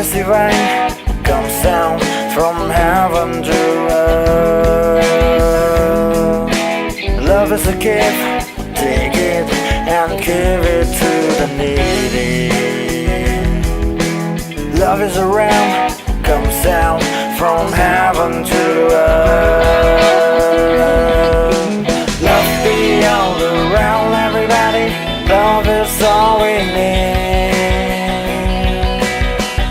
is divine, comes down from heaven to earth. Love is a gift, take it and give it to the needy. Love is a ram, comes down from heaven to earth. Love be all around everybody, love is all we need.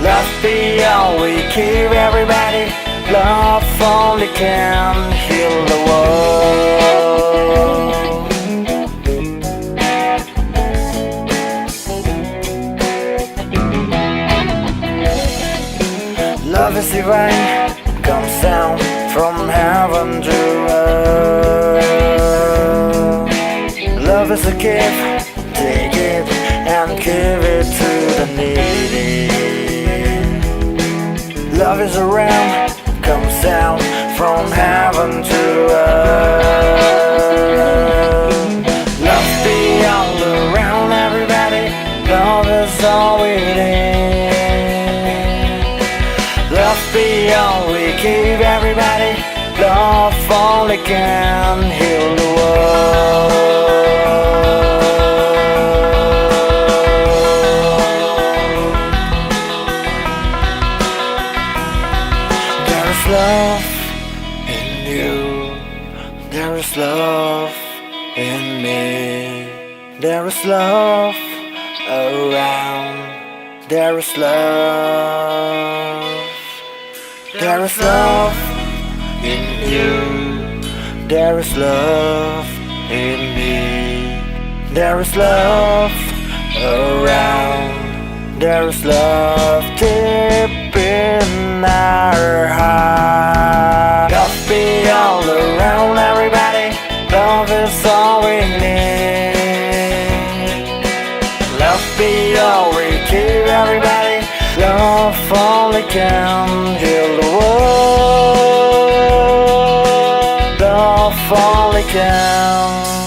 Love be all we keep everybody, love only can heal the world. Love is divine, comes down from heaven to earth. Love is a gift, take it and give it to the needy. Love is a ram, comes down from heaven to earth. Love be all around everybody, love is all we need. Love be all we keep everybody, love only can heal the world. There is love in you, there is love in me, there is love around, there is love. There is love in you, there is love in me, there is love around, there is love deep in our heart. Love be all around everybody, love is all we need. Love be all we keep everybody, love only can heal the world. Love only can.